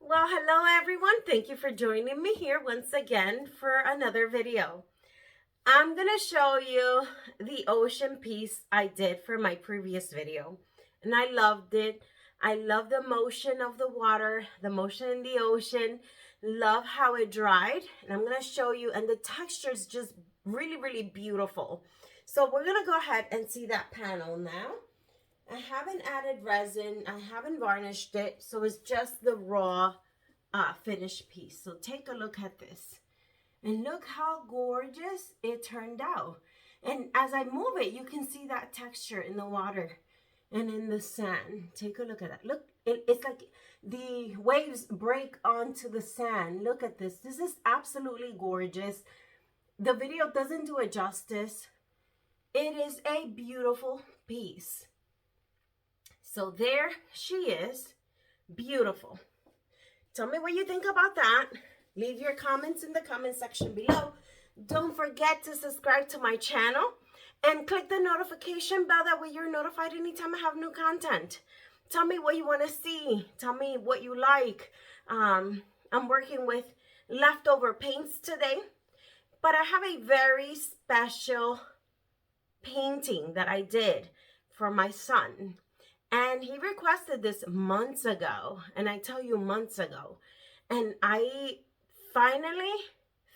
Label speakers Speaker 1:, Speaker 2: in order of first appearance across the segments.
Speaker 1: Well, hello everyone. Thank you for joining me here once again for another video. I'm going to show you the ocean piece I did for my previous video. And I loved it. I love the motion of the water, the motion in the ocean. Love how it dried. And I'm going to show you, and the texture is just really, really beautiful. So we're going to go ahead and see that panel now. I haven't added resin. I haven't varnished it. So it's just the raw finished piece. So take a look at this. And look how gorgeous it turned out. And as I move it, you can see that texture in the water and in the sand. Take a look at that. Look, it's like the waves break onto the sand. Look at this. This is absolutely gorgeous. The video doesn't do it justice. It is a beautiful piece. So there she is. Beautiful. Tell me what you think about that. Leave your comments in the comment section below. Don't forget to subscribe to my channel and click the notification bell. That way you're notified anytime I have new content. Tell me what you want to see. Tell me what you like. I'm working with leftover paints today, but I have a very special painting that I did for my son. And he requested this months ago, and I tell you months ago. And I finally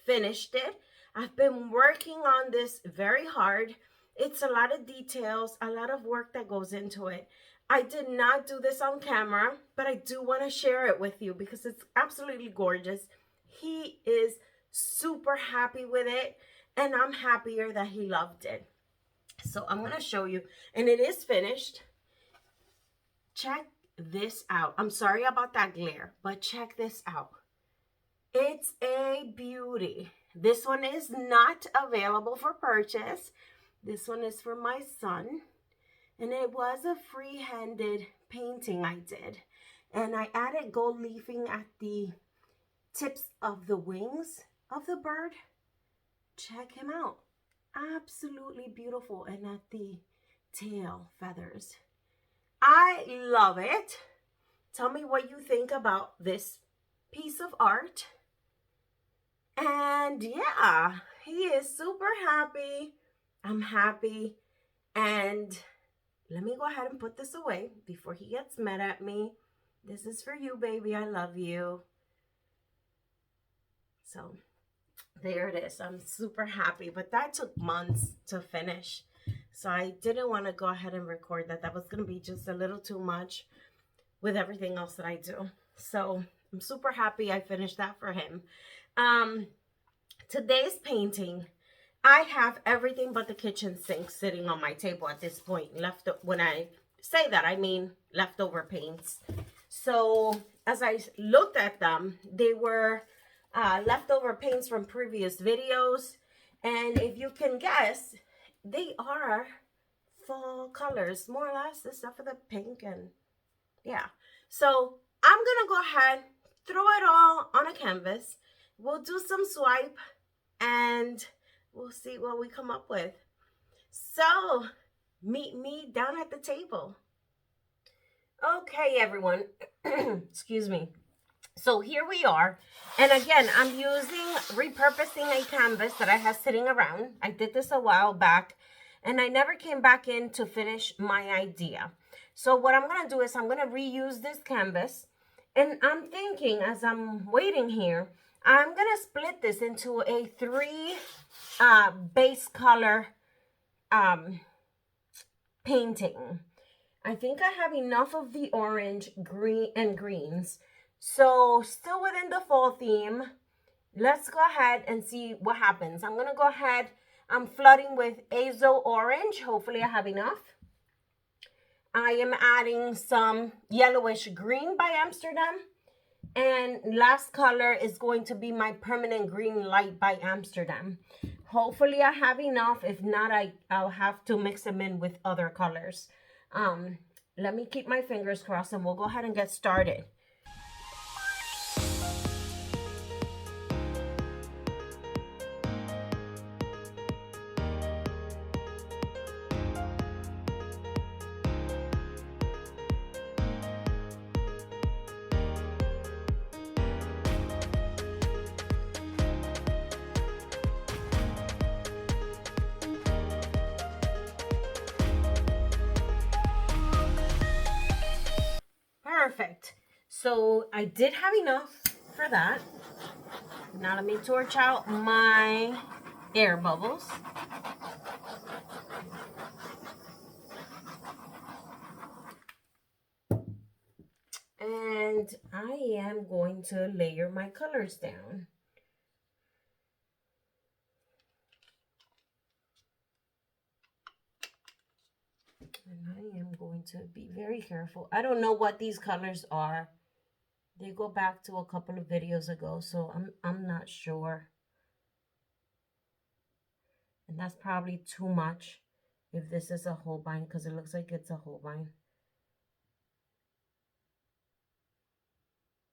Speaker 1: finished it. I've been working on this very hard. It's a lot of details, a lot of work that goes into it. I did not do this on camera, but I do want to share it with you because it's absolutely gorgeous. He is super happy with it, and I'm happier that he loved it. So I'm going to show you, and it is finished. Check this out. I'm sorry about that glare, but check this out. It's a beauty. This one is not available for purchase. This one is for my son. And it was a free-handed painting I did. And I added gold leafing at the tips of the wings of the bird. Check him out. Absolutely beautiful. And at the tail feathers. I love it. Tell me what you think about this piece of art. And yeah, he is super happy. I'm happy. And let me go ahead and put this away before he gets mad at me. This is for you, baby. I love you. So there it is. I'm super happy. But that took months to finish. So I didn't want to go ahead and record that. That was going to be just a little too much with everything else that I do. So I'm super happy I finished that for him. Today's painting, I have everything but the kitchen sink sitting on my table at this point. When I say that, I mean leftover paints. So as I looked at them, they were leftover paints from previous videos. And if you can guess, they are fall colors, more or less, except for the pink. And yeah, so I'm gonna go ahead, throw it all on a canvas. We'll do some swipe and we'll see what we come up with. So meet me down at the table. Okay, everyone. Excuse me. So here we are. And again, I'm repurposing a canvas that I have sitting around. I did this a while back and I never came back in to finish my idea. So what I'm going to do is I'm going to reuse this canvas. And I'm thinking, as I'm waiting here, I'm going to split this into a 3 base color painting. I think I have enough of the orange, green, and greens. So still within the fall theme, let's go ahead and see what happens. I'm going to go ahead, I'm flooding with Azo Orange. Hopefully I have enough. I am adding some Yellowish Green by Amsterdam. And last color is going to be my Permanent Green Light by Amsterdam. Hopefully I have enough. If not, I'll have to mix them in with other colors. Let me keep my fingers crossed and we'll go ahead and get started. perfect. So I did have enough for that. Now let me torch out my air bubbles. And I am going to layer my colors down. And I am going to be very careful. I don't know what these colors are. They go back to a couple of videos ago, so I'm not sure. And that's probably too much if this is a Holbein, because it looks like it's a Holbein.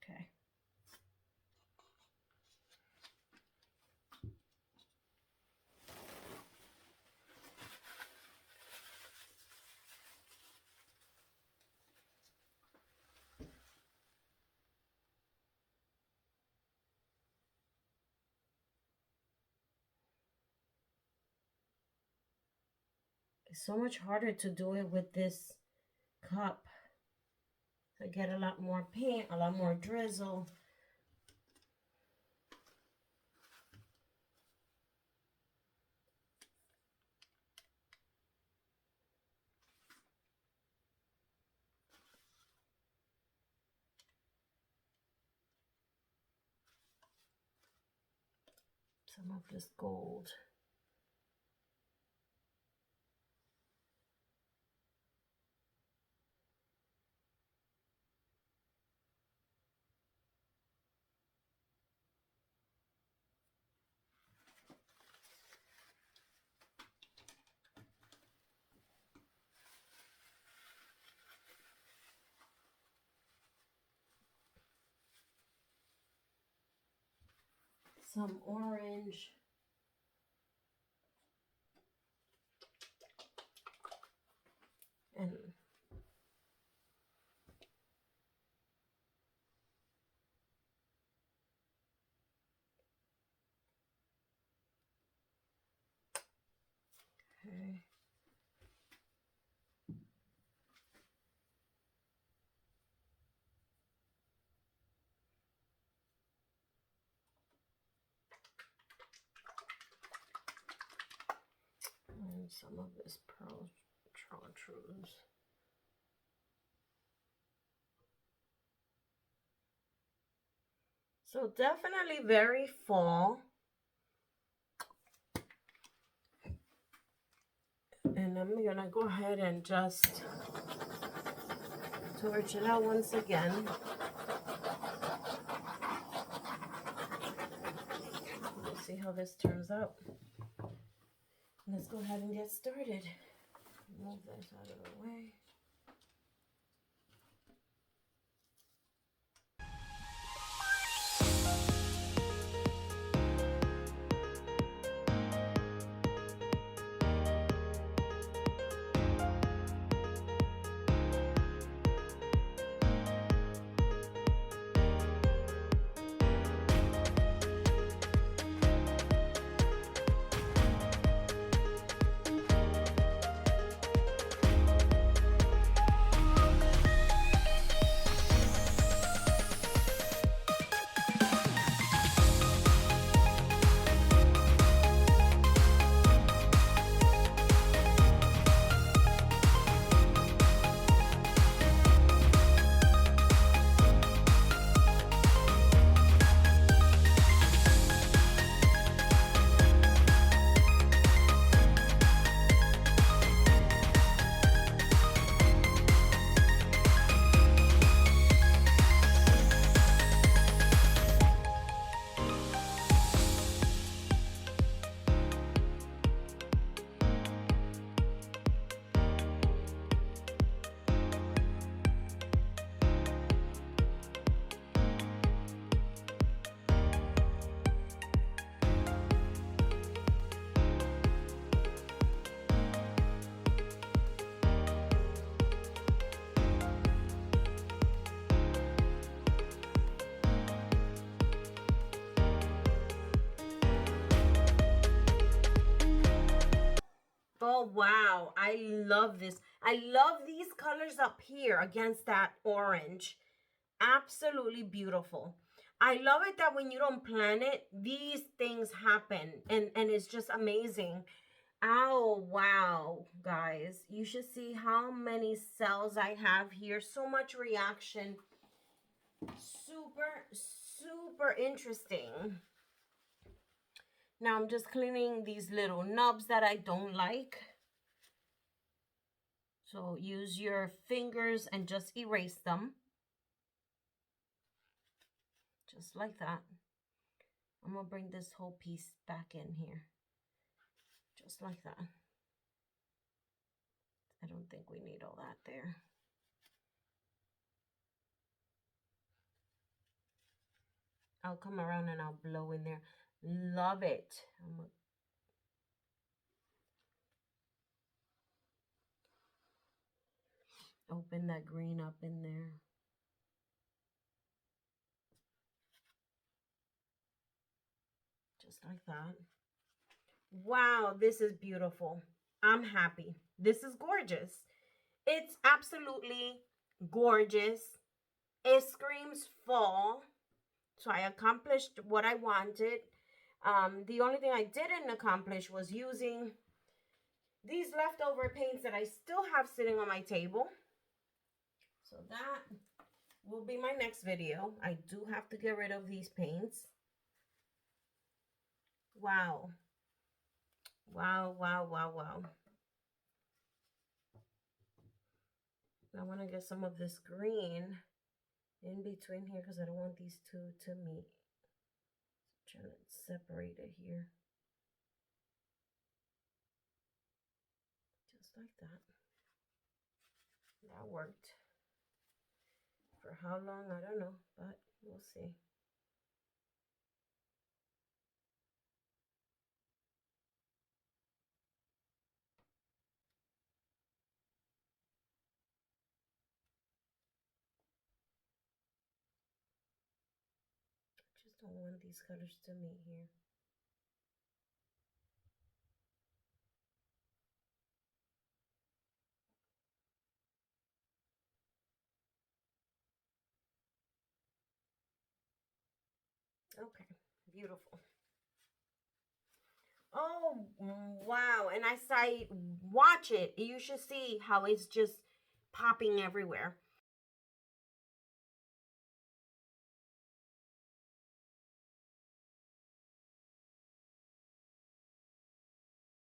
Speaker 1: Okay. It's so much harder to do it with this cup. I get a lot more paint, a lot more drizzle. Some of this gold. Some orange. And okay. And some of this pearl chartreuse. So definitely very fall. And I'm gonna go ahead and just torch it out once again. Let's see how this turns out. Let's go ahead and get started. Move this out of the way. Oh, wow. I love this. I love these colors up here against that orange. Absolutely beautiful. I love it that when you don't plan it, these things happen, and it's just amazing. Oh, wow, guys. You should see how many cells I have here. So much reaction. Super, super interesting. Now I'm just cleaning these little nubs that I don't like. So use your fingers and just erase them. Just like that. I'm going to bring this whole piece back in here. Just like that. I don't think we need all that there. I'll come around and I'll blow in there. Love it. Open that green up in there. Just like that. Wow, this is beautiful. I'm happy. This is gorgeous. It's absolutely gorgeous. It screams fall. So I accomplished what I wanted. The only thing I didn't accomplish was using these leftover paints that I still have sitting on my table. So that will be my next video. I do have to get rid of these paints. Wow. Wow, wow, wow, wow. I want to get some of this green in between here because I don't want these two to meet. So I'm trying to separate it here. Just like that. That worked. For how long, I don't know, but we'll see. I just don't want these colors to meet here. Okay, beautiful. Oh, wow. And as I watch it, you should see how it's just popping everywhere.